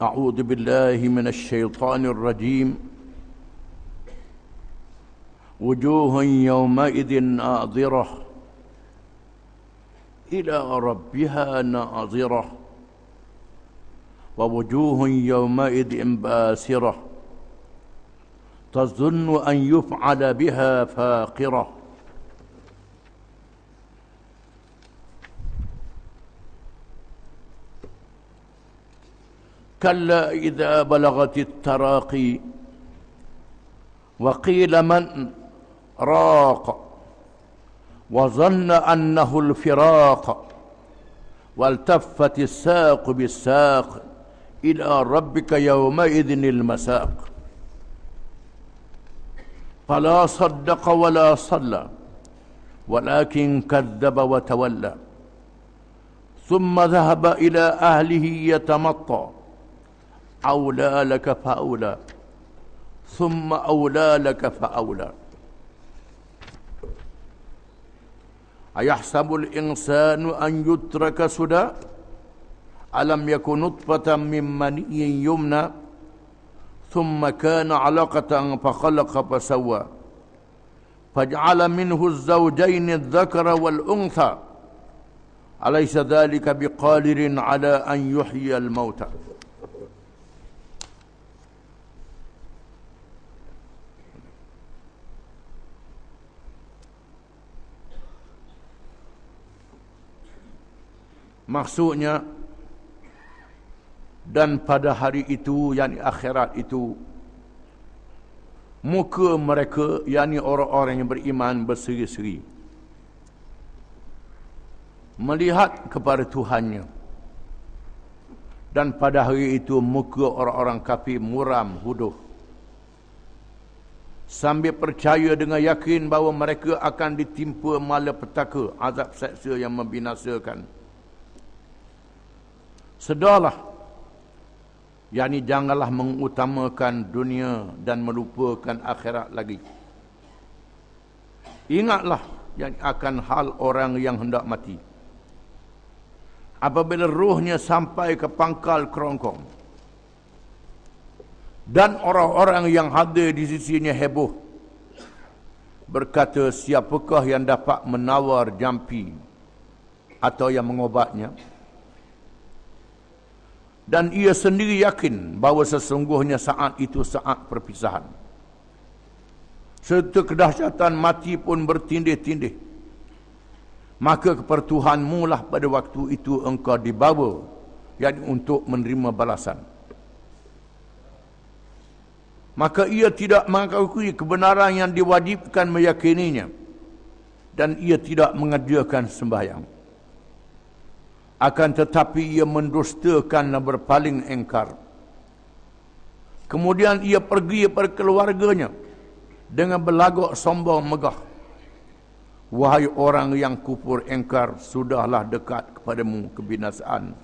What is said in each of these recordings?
أعوذ بالله من الشيطان الرجيم وجوه يومئذ ناظرة إلى ربها ناظرة ووجوه يومئذ باسرة تظن أن يفعل بها فاقرة كلا إذا بلغت التراقي وقيل من راق وظن أنه الفراق والتفت الساق بالساق إلى ربك يومئذ المساق فلا صدق ولا صلى ولكن كذب وتولى ثم ذهب إلى أهله يتمطى أولى لك فأولى ثم أولى لك فأولى أيحسب الإنسان أن يترك سدى ألم يكن نطفة من مني يمنى ثم كان علقة فخلق فسوى فجعل منه الزوجين الذكر والأنثى أليس ذلك بقادر على أن يحيي الموتى. Maksudnya, dan pada hari itu, yakni akhirat itu, muka mereka, yakni orang-orang yang beriman, berseri-seri melihat kepada Tuhannya. Dan pada hari itu muka orang-orang kafir muram, huduh, sambil percaya dengan yakin bahawa mereka akan ditimpa malapetaka, azab seksa yang membinasakan. Sedarlah, yakni janganlah mengutamakan dunia dan melupakan akhirat lagi. Ingatlah yang akan hal orang yang hendak mati. Apabila rohnya sampai ke pangkal kerongkong dan orang-orang yang hadir di sisinya heboh, berkata, siapakah yang dapat menawar jampi atau yang mengobatnya? Dan ia sendiri yakin bahawa sesungguhnya saat itu saat perpisahan, serta kedahsyatan mati pun bertindih-tindih. Maka kepada Tuhanmu lah pada waktu itu engkau dibawa, yakni untuk menerima balasan. Maka ia tidak mengakui kebenaran yang diwajibkan meyakininya, dan ia tidak mengadakan sembahyang. Akan tetapi ia mendustakan dan berpaling engkar. Kemudian ia pergi kepada keluarganya dengan berlagak sombong megah. Wahai orang yang kufur engkar, sudahlah dekat kepadamu kebinasaan,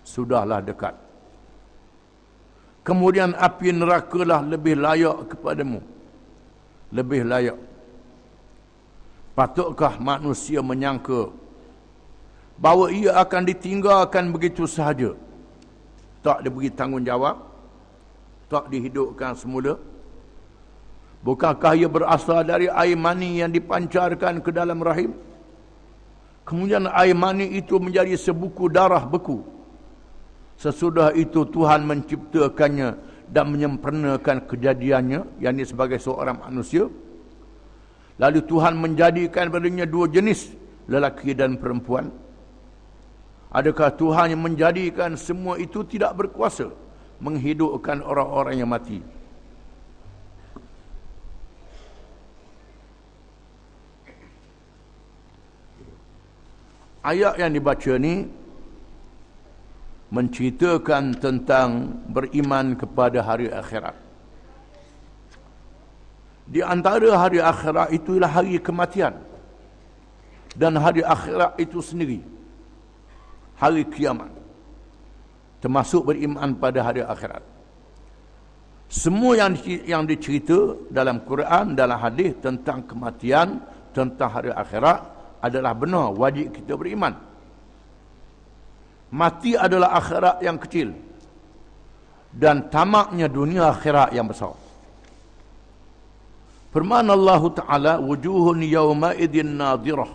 sudahlah dekat. Kemudian api nerakalah lebih layak kepadamu, lebih layak. Patutkah manusia menyangka bahawa ia akan ditinggalkan begitu sahaja, tak diberi tanggungjawab, tak dihidupkan semula? Bukankah ia berasal dari air mani yang dipancarkan ke dalam rahim? Kemudian air mani itu menjadi sebuku darah beku. Sesudah itu Tuhan menciptakannya dan menyempurnakan kejadiannya, yakni sebagai seorang manusia. Lalu Tuhan menjadikan padanya dua jenis, lelaki dan perempuan. Adakah Tuhan yang menjadikan semua itu tidak berkuasa menghidupkan orang-orang yang mati? Ayat yang dibaca ni menceritakan tentang beriman kepada hari akhirat. Di antara hari akhirat itulah hari kematian, dan hari akhirat itu sendiri hari kiamat, termasuk beriman pada hari akhirat. Semua yang dicerita dalam Quran, dalam hadis tentang kematian, tentang hari akhirat adalah benar, wajib kita beriman. Mati adalah akhirat yang kecil. dan tamaknya dunia akhirat yang besar. Firman Allah Ta'ala, wujuhun yawma idin nadirah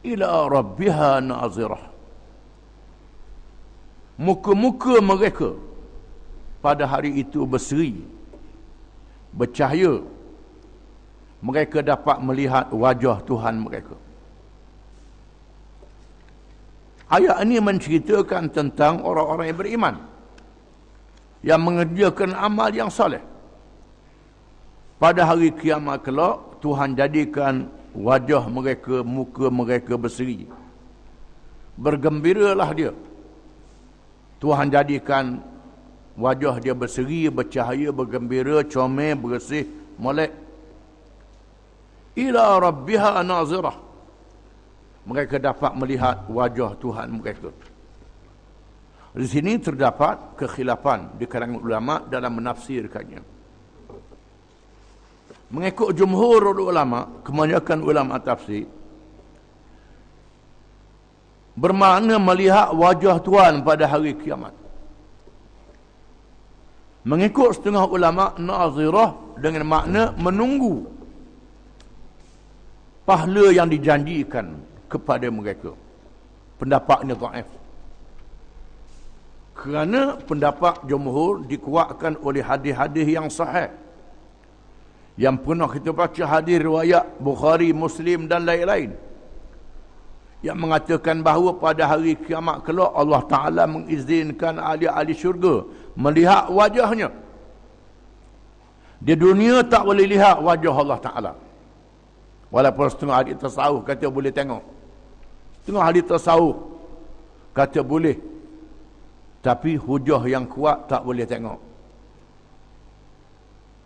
ila rabbiha nazirah. Muka-muka mereka pada hari itu berseri, bercahaya. Mereka dapat melihat wajah Tuhan mereka. Ayat ini menceritakan tentang orang-orang yang beriman, yang mengerjakan amal yang soleh. Pada hari kiamat kelak, Tuhan jadikan wajah mereka, muka mereka berseri. Bergembiralah dia. Tuhan jadikan wajah dia berseri, bercahaya, bergembira, comel, bersih, molek. Ila rabbiha nazirah. Mereka dapat melihat wajah Tuhan mereka. Di sini terdapat kekhilafan di kalangan ulama dalam menafsirkannya. Mengikut jumhur ulama, kebanyakan ulama tafsir, bermakna melihat wajah Tuhan pada hari kiamat. Mengikut setengah ulama, nazirah dengan makna menunggu pahala yang dijanjikan kepada mereka. Pendapat ini dhaif. Kerana pendapat jumhur dikuatkan oleh hadis-hadis yang sahih. Yang pernah kita baca hadis riwayat Bukhari, Muslim dan lain-lain, yang mengatakan bahawa pada hari kiamat kelak Allah Ta'ala mengizinkan ahli-ahli syurga melihat wajahnya. Di dunia tak boleh lihat wajah Allah Ta'ala. Walaupun setengah ahli tasawuf kata boleh tengok. Setengah ahli tasawuf kata boleh. Tapi hujah yang kuat tak boleh tengok.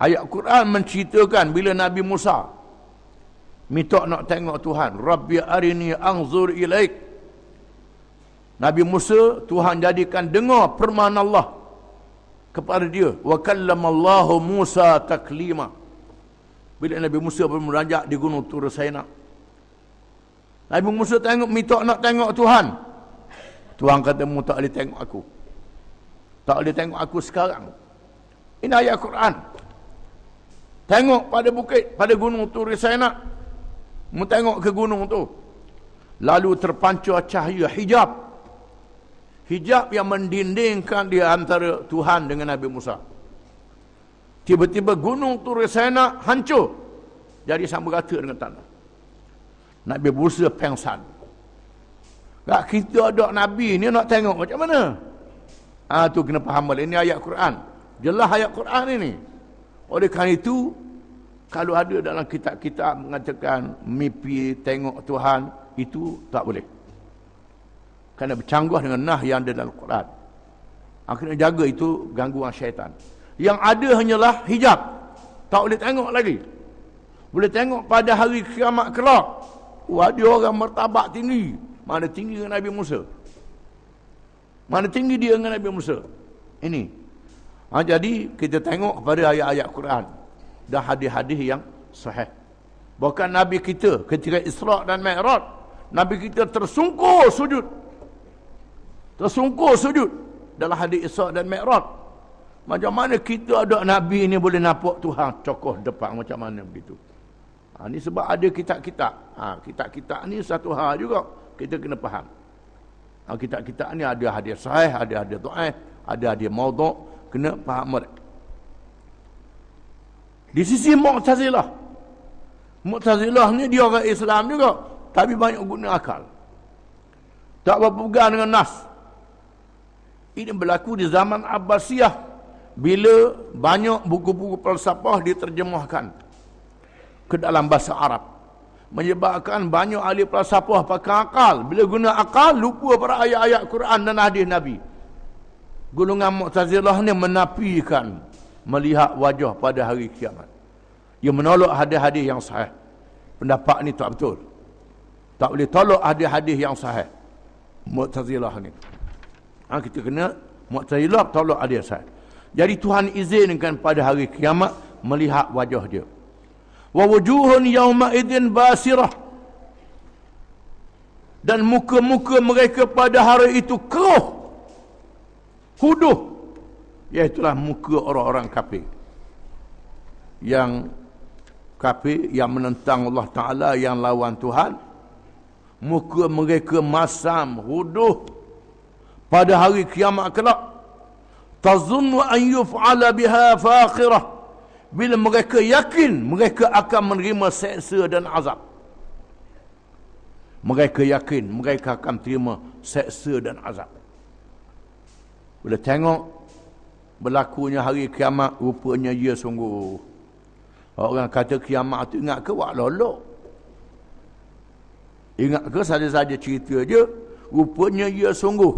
Ayat Quran menceritakan bila Nabi Musa minta nak tengok Tuhan. Rabbi arini anzur ilaik. Nabi Musa, Tuhan jadikan dengar firman Allah kepada dia. Wa kallamallahu Musa taklima. Bila Nabi Musa bermunajat di gunung Tur Saina, Nabi Musa tengok, minta nak tengok Tuhan. Tuhan kata, mu tak boleh tengok aku. Tak boleh tengok aku sekarang. Ini ayat Quran. Tengok pada bukit, pada gunung Tur Saina. Mu tengok ke gunung tu. Lalu terpancar cahaya hijab. Hijab yang mendindingkan di antara Tuhan dengan Nabi Musa. Tiba-tiba gunung Tur Saina hancur. Jadi sama rata dengan tanah. Nabi Musa pengsan. Tak kita ada Nabi ni nak tengok macam mana? Tu kena faham balik. Ini ayat Quran. Jelas ayat Quran ini. Oleh kerana itu, kalau ada dalam kitab-kitab mengatakan mimpi tengok Tuhan, itu tak boleh. Kerana bercanggah dengan nah yang ada dalam Quran. Kena jaga itu gangguan syaitan. Yang ada hanyalah hijab. Tak boleh tengok lagi. Boleh tengok pada hari kiamat kelak. Ada orang martabat tinggi. Mana tinggi dengan Nabi Musa? Mana tinggi dia dengan Nabi Musa? Ini. Jadi kita tengok pada ayat-ayat Quran dan hadis-hadis yang sahih. Bahkan Nabi kita ketika Isra' dan Mi'raj, Nabi kita tersungkur sujud. Tersungkur sujud dalam hadis Isra' dan Mi'raj. Macam mana kita ada Nabi ni boleh nampak Tuhan cokoh depan macam mana begitu? Ini sebab ada kitab-kitab. Kitab-kitab ni satu hal juga kita kena faham. Kitab-kitab ni ada hadis sahih, ada hadis dhaif, ada hadis maudhu'. Kena faham mereka. Di sisi Mu'tazilah. Mu'tazilah ni dia orang Islam juga. Tapi banyak guna akal. Tak berpegang dengan nas. Ini berlaku di zaman Abbasiyah. Bila banyak buku-buku falsafah diterjemahkan ke dalam bahasa Arab. Menyebabkan banyak ahli falsafah pakai akal. Bila guna akal, lupa pada ayat-ayat Quran dan hadis Nabi. Golongan Mu'tazilah ni menafikan melihat wajah pada hari kiamat. Ia menolak hadis-hadis yang sahih. Pendapat ni tak betul. Tak boleh tolak hadis-hadis yang sahih. Mu'tazilah ni. Kita kena Mu'tazilah tolak hadis sahih. Jadi Tuhan izinkan pada hari kiamat melihat wajah dia. Wa wujuhun yawma idin basirah. Dan muka-muka mereka pada hari itu keruh. Huduh. Iaitulah muka orang-orang kafir. Yang kafir, yang menentang Allah Ta'ala, yang lawan Tuhan. Muka mereka masam, ruduh pada hari kiamat kelak. Tazunnu an yuf'ala biha faqirah. Bila mereka yakin mereka akan menerima seksa dan azab. Mereka yakin mereka akan terima seksa dan azab. Bila tengok berlakunya hari kiamat, rupanya ia sungguh. Orang kata kiamat tu ingat ke wak lolok? Ingat ke saja-saja cerita je? Rupanya ia sungguh.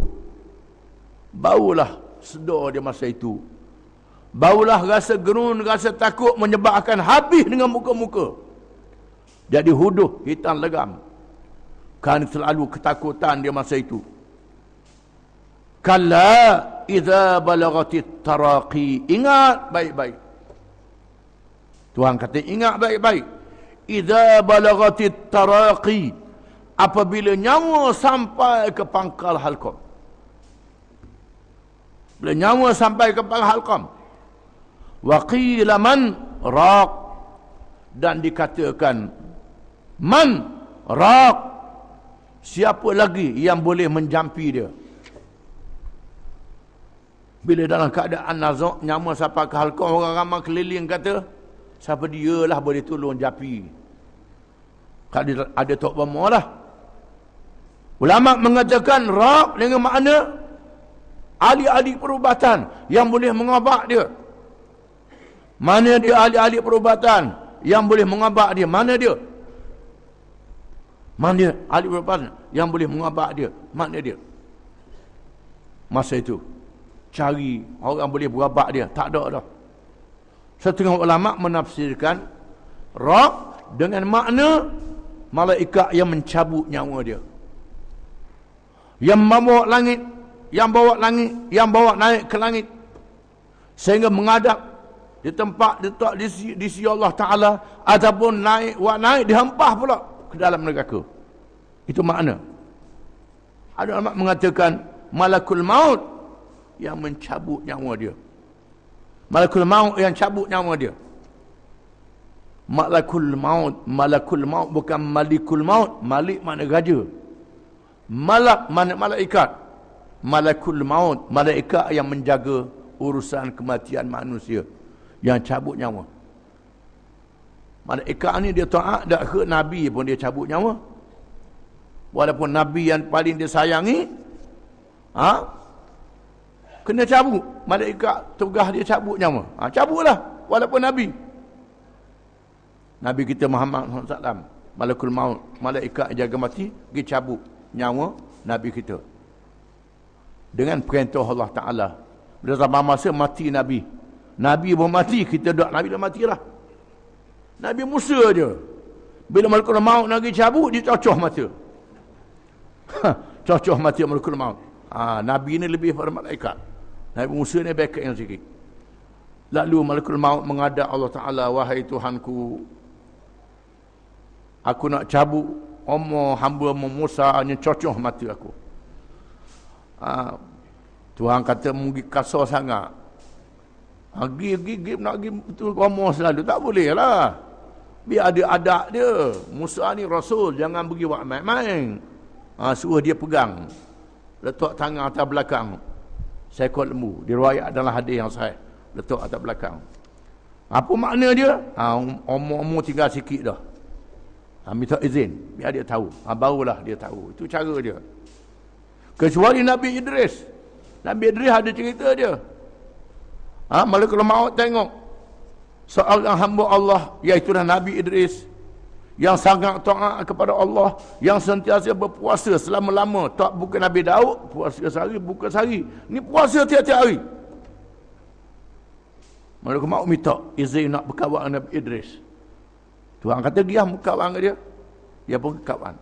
Barulah sedar dia masa itu. Barulah rasa gerun, rasa takut menyebabkan habis dengan muka-muka. Jadi huduh, hitam legam. Kan selalu ketakutan dia masa itu. Kalla idza balagatit taraqi. Ingat baik-baik. Tuhan kata ingat baik-baik. Idza balagatit taraqi. Apabila nyawa sampai ke pangkal halqam. Bila nyawa sampai ke pangkal halqam. Wa qila man raq. Dan dikatakan man raq. Siapa lagi yang boleh menjampi dia? Bila dalam keadaan nazak, nyawa sampai ke halqam, orang ramai keliling kata, siapa dia lah boleh tolong japi? Kalau ada tok bama lah. Ulama mengatakan raq dengan makna ahli-ahli perubatan yang boleh mengabat dia. Mana dia ahli-ahli perubatan yang boleh mengabat dia? Mana dia? Mana dia ahli perubatan yang boleh mengabat dia? Mana dia? Masa itu cari orang boleh berabat dia, tak ada dah. Setengah ulama menafsirkan raq dengan makna malaikat yang mencabut nyawa dia. Yang membawa langit, yang bawa naik ke langit sehingga menghadap di tempat di sisi Allah Ta'ala, ataupun naik dihempah pula ke dalam neraka. Itu makna. Ada ulama mengatakan malakul maut yang mencabut nyawa dia. Malakul maut yang cabut nyawa dia. Malakul maut bukan malikul maut. Malik makna raja. Malak makna malaikat. Malakul maut, malaikat yang menjaga urusan kematian manusia, yang cabut nyawa. Malaikat ni dia taat dak ke nabi pun dia cabut nyawa. Walaupun nabi yang paling dia sayangi, kena cabut. Malaikat tugas dia cabut nyawa. Cabutlah walaupun nabi. Nabi kita Muhammad SAW, malakul maut, malaikat jaga mati, pergi cabut nyawa nabi kita. Dengan perintah Allah Ta'ala. Bila zaman masa mati nabi. Nabi pun mati, kita dak nabi dah matilah. Nabi Musa je. Bila malakul maut nak pergi cabut, dia cocoh mata. Cocoh mata malakul maut. Nabi ni lebih pada malaikat. Nabi Musa ni backup yang sikit. Lalu malakul maut menghadap Allah Ta'ala, wahai Tuhanku, aku nak cabut hamba Musa ni cocoh mata aku. Tuhan kata mungkin kasar sangat. Gip nak pergi betul Romo selalu. Tak boleh lah. Biar ada adab dia. Musa ni Rasul, jangan pergi buat main-main. Suruh dia pegang. Letak tangan atas belakang. Seekor lembu. Diriwayat dalam hadis yang sahih. Letak atas belakang. Apa makna dia? Umur tinggal sikit dah. Minta izin. Biar dia tahu. Barulah dia tahu. Itu cara dia. Kecuali Nabi Idris. Nabi Idris ada cerita dia. Malakul maut tengok seorang hamba Allah, iaitu Nabi Idris, yang sangat taat kepada Allah, yang sentiasa berpuasa selama-lama. Tak bukan Nabi Daud, puasa sehari, buka sehari. Ni puasa tiap-tiap hari. Malakul maut minta izin nak berkawan dengan Nabi Idris. Tuhan kata giam berkawan dengan dia. Dia pun berkawan.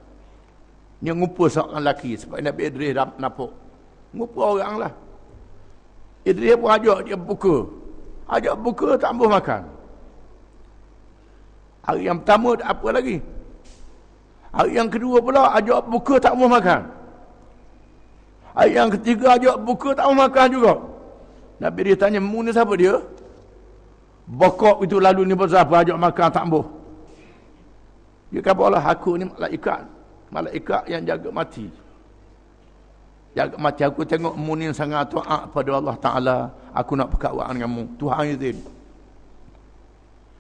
Dia ngumpul seorang lelaki supaya Nabi Idris nampak. Ngumpul orang lah. Idris pun ajak dia buka. Ajak buka tak boleh makan. Hari yang pertama tak apa lagi. Hari yang kedua pula ajak buka tak boleh makan. Hari yang ketiga ajak buka tak boleh makan juga. Nabi dia tanya, mu ni siapa dia? Bokok itu lalu ni pasal apa, ajak makan tak boleh. Dia kata, Allah, aku ni malaikat yang jaga mati. Jaga mati, aku tengok mu ni sangat taat pada Allah Ta'ala, aku nak berkawan dengan mu, Tuhan izin.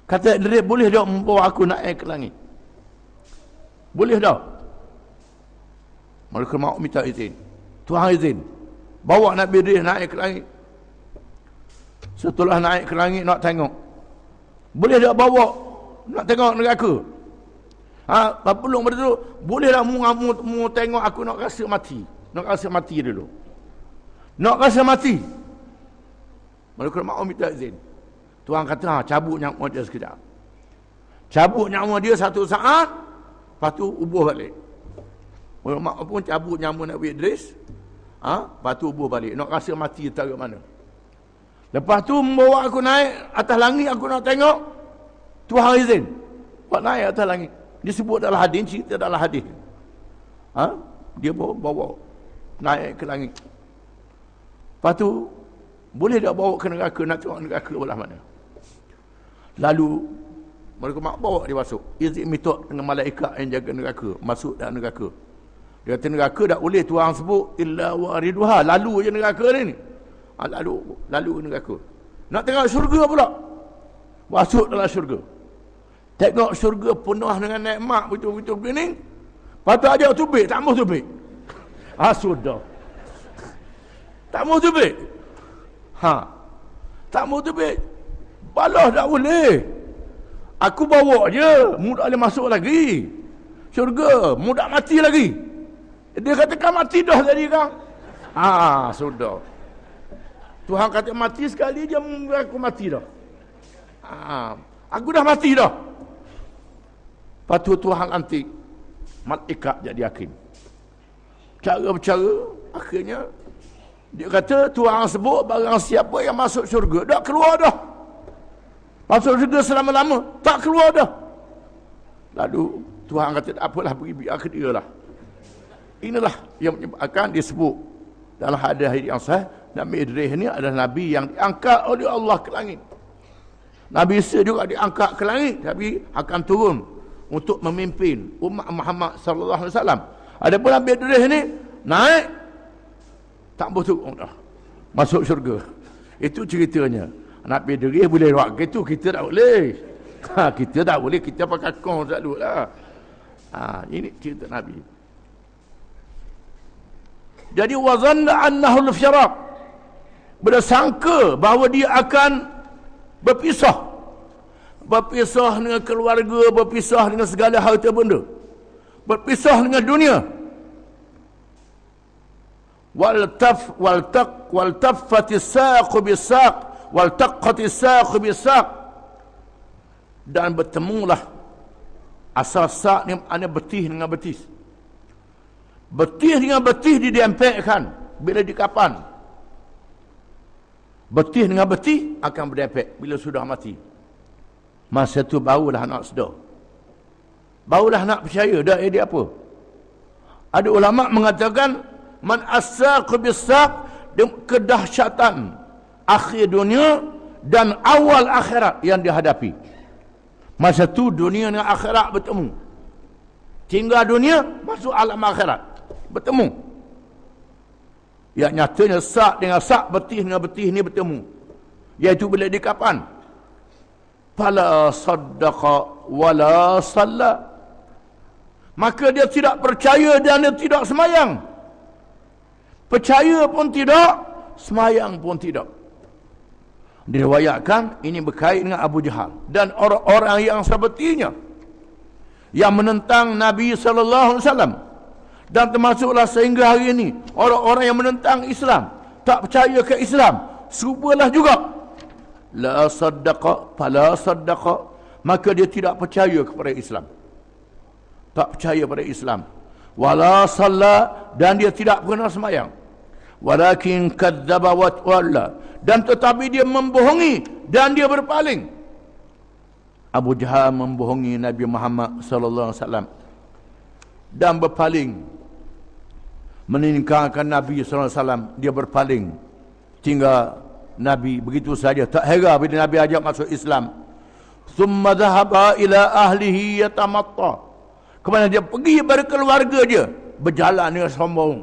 Kata Idris, boleh tak membawa aku naik ke langit? Boleh tak? Malaikat maut minta izin, Tuhan izin, bawa Nabi Idris naik ke langit. Setelah naik ke langit nak tengok, boleh tak bawa nak tengok neraka? Belum pada tu, boleh tak mu tengok aku nak rasa mati? Nak rasa mati dulu. Nak rasa mati. Malaikat maut minta izin. Tuhan kata, cabut nyawa dia sekejap. Cabut nyawa dia satu saat, lepas tu ubuh balik. Malaikat maut pun cabut nyawa Nabi Idris, lepas tu ubuh balik. Nak rasa mati taruh mana? Lepas tu membawa aku naik atas langit, aku nak tengok, Tuhan izin. Buat naik atas langit. Disebut dalam hadis, cerita dalam hadis. Dia bawa naik ke langit. Lepas tu, boleh tak bawa ke neraka, nak tengok neraka belah mana? Lalu, mereka bawa dia masuk. Izin minta dengan malaikat yang jaga neraka, masuk dalam neraka. Dia kata neraka tak boleh Tuhan sebut, illa wariduha, lalu je neraka ni. Lalu neraka. Nak tengok syurga pula. Masuk dalam syurga. Tengok syurga penuh dengan nikmat betul-betul begini. Patut ajak tubik, tak mahu tubik. Sudah. Tak mahu tubik. Tak mahu tubik. Balah tak boleh. Aku bawa je, mu tak boleh masuk lagi. Syurga, mu tak mati lagi. Dia katakan mati dah tadi kan. Sudah. Tuhan kata mati sekali je, aku mati dah. Aku dah mati dah. Lepas tu Tuhan lantik malaikat jadi hakim. Cara-cara akhirnya dia kata Tuhan sebut barang siapa yang masuk syurga dah keluar dah. Masuk syurga selama-lama tak keluar dah. Lalu Tuhan kata apalah, pergi biar ke dia lah. Inilah yang menyebabkan disebut dalam hadis yang sahih, Nabi Idris ni adalah Nabi yang diangkat oleh Allah ke langit. Nabi Isa juga diangkat ke langit, tapi akan turun untuk memimpin umat Muhammad sallallahu alaihi wasallam. Adapun Nabi Idris ni naik tak boleh turun dah, masuk syurga. Itu ceritanya. Nabi Idris boleh buat gitu, kita tak boleh. Kita tak boleh, kita pakai kong selalu lah. Ini cerita Nabi. Jadi wazanna annahu al-firaq, bersangka bahawa dia akan berpisah dengan keluarga, berpisah dengan segala harta benda, berpisah dengan dunia. Waltaffatis saqu bisaq, waltaqatis saqu bisaq, dan bertemulah asal saq ni maknanya betis dengan betis. Betis dengan betis didempekkan bila dikapan. Betis dengan betis akan berdempek bila sudah mati. Masa tu barulah nak sedar, barulah nak percaya dah dia apa. Ada ulama mengatakan man as-saqu bis-saq, kedahsyatan akhir dunia dan awal akhirat yang dihadapi. Masa tu dunia dengan akhirat bertemu. Tinggal dunia, masuk alam akhirat, bertemu. Yang nyatanya sak dengan sak, betis dengan betis ni bertemu. Iaitu bila di kapan? Fala saddaqa wala salla. Maka dia tidak percaya dan dia tidak semayang. Percaya pun tidak, semayang pun tidak. Diriwayatkan ini berkait dengan Abu Jahal dan orang-orang yang sepertinya yang menentang Nabi sallallahu alaihi wasallam. Dan termasuklah sehingga hari ini orang-orang yang menentang Islam, tak percaya ke Islam, serupalah juga. La saddaqa fala saddaqa, maka dia tidak percaya kepada Islam, tak percaya pada Islam. Wala salla, dan dia tidak pernah semayang. Walakin kadzdzaba wa tawalla, dan tetapi dia membohongi dan dia berpaling. Abu Jahal membohongi Nabi Muhammad sallallahu alaihi wasallam dan berpaling, meninggalkan Nabi sallallahu alaihi wasallam. Dia berpaling tinggal Nabi begitu saja. Tak heran bila Nabi ajak masuk Islam. Thumma dhahaba ila ahlihi yatamatta. Kemana dia pergi pada keluarga dia, berjalan dengan sombong.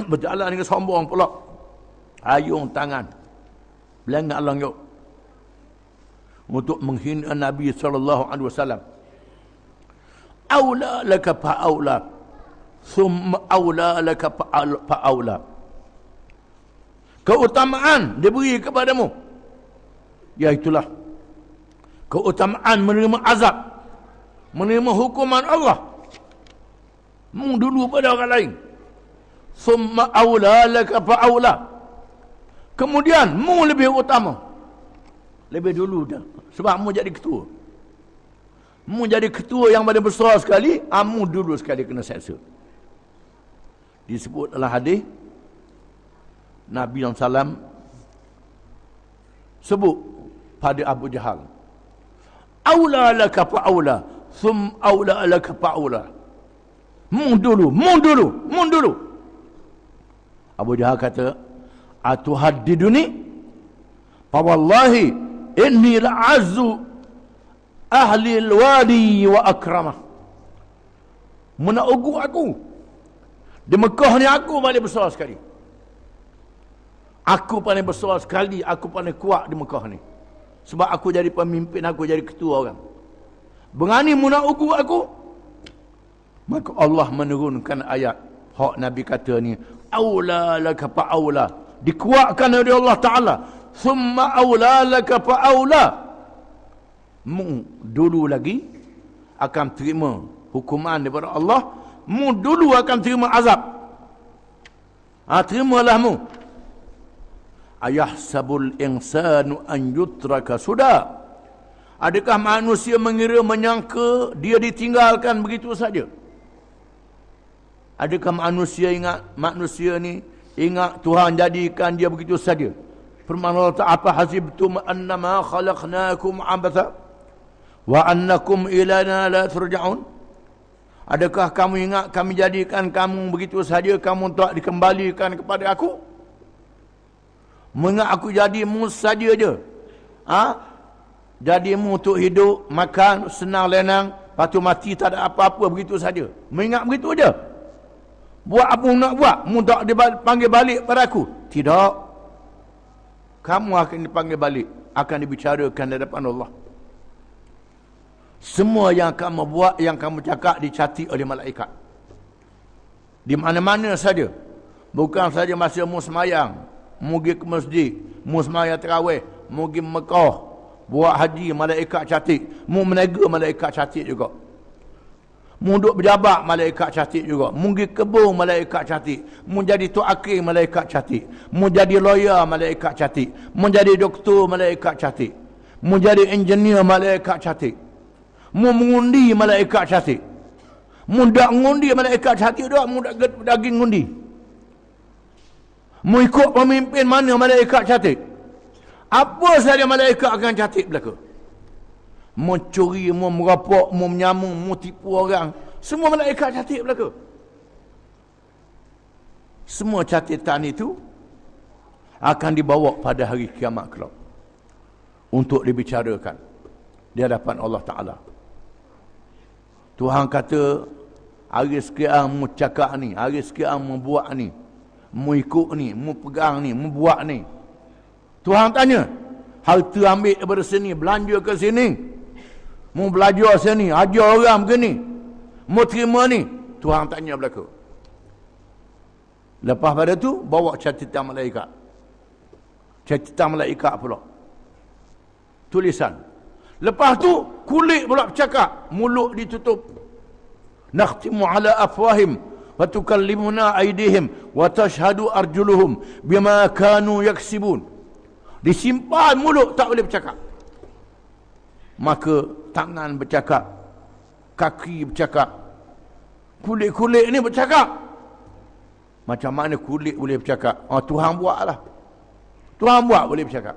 Berjalan dengan sombong pula. Ayung tangan, belengak langyuk untuk menghina Nabi SAW. Aula laka fa'aula, thumma aula laka fa'aula. Keutamaan diberi kepadamu, iaitulah keutamaan menerima azab, menerima hukuman Allah. Mu dulu pada orang lain. Thumma aula laka fa'aula. Kemudian mu lebih utama, lebih dulu dah, sebab mu jadi ketua. Mu jadi ketua yang paling besar sekali, mu dulu sekali kena seksa. Disebut dalam hadis Nabi SAW sebut pada Abu Jahal, aula laka fa'aula, thumma aula laka fa'aula. Mu dulu. Abu Jahal kata, atuhaddiduni fa wallahi inni la'azzu ahli alwadi wa akramah. Mu nak ugu aku di Mekah ni, aku paling besar sekali. Aku paling besar sekali, aku paling kuat di Mekah ni. Sebab aku jadi pemimpin, aku jadi ketua orang. Berani mu nak ugu aku? Maka Allah menurunkan ayat hak Nabi kata ni, aula laka fa'aula, dikuatkan oleh Allah Ta'ala. Thumma aula laka fa'aula. Mu dulu lagi akan terima hukuman daripada Allah. Mu dulu akan terima azab. Terimalah mu. Ayahsabul insanu an yutraka sudah. Adakah manusia mengira, menyangka dia ditinggalkan begitu saja? Adakah manusia ni ingat Tuhan jadikan dia begitu saja? Firman Allah Ta'ala, apa hasibtum annama khalaqnakum abatha wa annakum ilana la turja'un? Adakah kamu ingat kami jadikan kamu begitu saja, kamu tak dikembalikan kepada aku? Mengat aku jadimu saja je. Jadimu untuk hidup, makan, senang lenang, lepas tu mati tak ada apa-apa begitu saja. Mengingat begitu je. Buat apa nak buat? Mu tak dipanggil balik pada aku? Tidak. Kamu akan dipanggil balik, akan dibicarakan di hadapan Allah. Semua yang kamu buat, yang kamu cakap dicatat oleh malaikat. Di mana-mana saja. Bukan saja masa mu semayang, mu pergi ke masjid, mu semayang tarawih, mu pergi Mekah, buat haji, malaikat catat. Mu meniaga, malaikat catat juga. Mu duduk berjabat, malaikat catat juga. Mu pergi kebun, malaikat catat. Mu jadi tok akil, malaikat catat. Mu jadi lawyer, malaikat catat. Mu jadi doktor, malaikat catat. Mu jadi engineer, malaikat catat. Mu mengundi, malaikat catat. Mu dak mengundi, malaikat catat dak. Mu dak daging ngundi. Mu ikut pemimpin mana, malaikat catat. Apa sahaja malaikat akan catat belaka. Mu curi, mu merapak, mu menyamung, mu tipu orang, semua malaikat catat belaka. Semua catatan itu akan dibawa pada hari kiamat kelak untuk dibicarakan di hadapan Allah Ta'ala. Tuhan kata, hari sekian mu cakap ni, hari sekian mu buat ni, mu ikut ni, mu pegang ni, mu buat ni. Tuhan tanya, harta ambil daripada sini, belanja ke sini, mu belajar sini, ajar orang begini, mu terima ni. Tuhan tanya belaka. Lepas pada tu, bawa catatan malaikat. Catatan malaikat pula. Tulisan. Lepas tu, kulit pula bercakap. Mulut ditutup. Nakhtimu ala afwahim wa tukallimuna aydihim wa tashhadu arjuluhum bima kanu yaksibun. Disimpan mulut, tak boleh bercakap. Maka tangan bercakap, kaki bercakap, kulit-kulit ni bercakap. Macam mana kulit boleh bercakap? Tuhan buatlah. Tuhan buat boleh bercakap.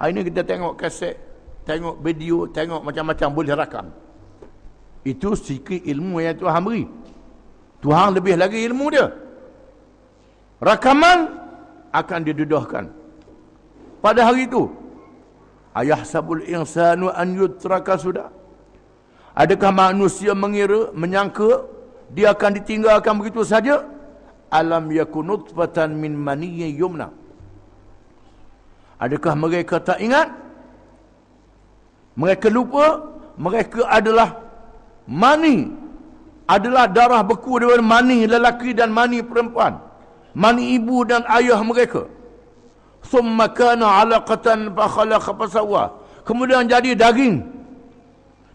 Hari ni kita tengok kaset, tengok video, tengok macam-macam, boleh rakam. Itu sikit ilmu yang Tuhan beri. Tuhan lebih lagi ilmu dia. Rakaman akan didedahkan. Pada hari itu, ayahsabul insanu an yutraka sudah. Adakah manusia menyangka dia akan ditinggalkan begitu saja? Alam yakun nutfatan min maniyyin yumna. Adakah mereka tak ingat? Mereka lupa mereka adalah mani, adalah darah beku daripada mani lelaki dan mani perempuan, mani ibu dan ayah mereka. Thumma kana 'alaqatan fa khalaqa fa sawwa. Kemudian jadi daging,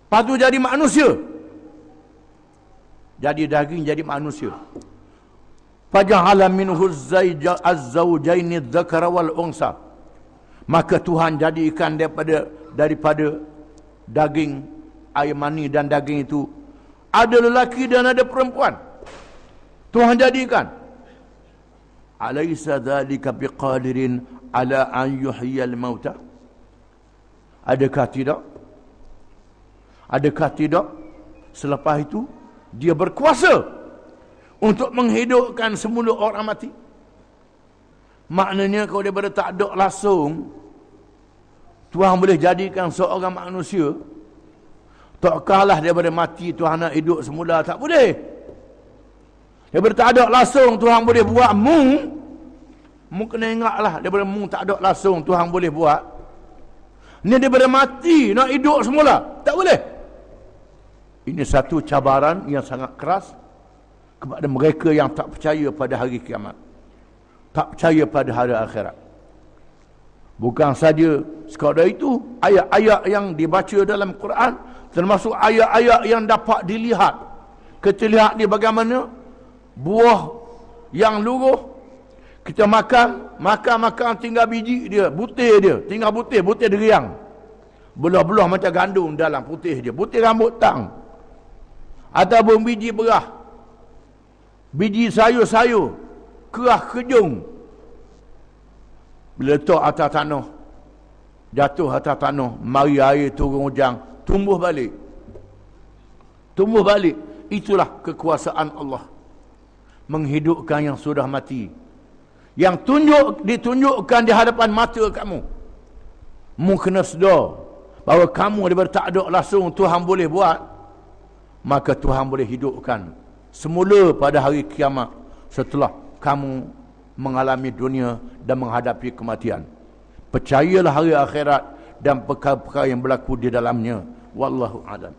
lepas tu jadi manusia. Jadi daging, jadi manusia. Faja'ala minhu az-zawjaini adh-dhakara wal unsa. Maka Tuhan jadikan daripada daging, air mani dan daging itu ada lelaki dan ada perempuan. Tuhan jadikan. Alaysa dzalika biqadirin ala an yuhyiyal mauta? Adakah tidak? Adakah tidak selepas itu dia berkuasa untuk menghidupkan semula orang mati? Maknanya kalau daripada tak ada langsung, Tuhan boleh jadikan seorang manusia. Tak kalah daripada mati Tuhan nak hidup semula, tak boleh. Daripada tak ada langsung Tuhan boleh buat mung. Mu kena ingatlah, daripada mung tak ada langsung Tuhan boleh buat. Ni daripada mati nak hidup semula, tak boleh. Ini satu cabaran yang sangat keras kepada mereka yang tak percaya pada hari kiamat, tak percaya pada hari akhirat. Bukan saja sekadar itu, ayat-ayat yang dibaca dalam Quran termasuk ayat-ayat yang dapat dilihat. Kita lihat ni bagaimana buah yang luruh, kita makan tinggal biji dia, butir dia, tinggal butir deriang. Belah-belah macam gandum dalam putih dia, butir rambut tang. Ataupun biji berah, biji sayur-sayur, kerah kejung. Bila letak atas tanah, jatuh atas tanah, mari air turun hujan, tumbuh balik. Tumbuh balik. Itulah kekuasaan Allah. Menghidupkan yang sudah mati. Yang ditunjukkan di hadapan mata kamu. Mu kena sedar bahawa kamu daripada tak ada langsung Tuhan boleh buat. Maka Tuhan boleh hidupkan semula pada hari kiamat setelah kamu mengalami dunia dan menghadapi kematian. Percayalah hari akhirat dan perkara-perkara yang berlaku di dalamnya. Wallahu a'lam.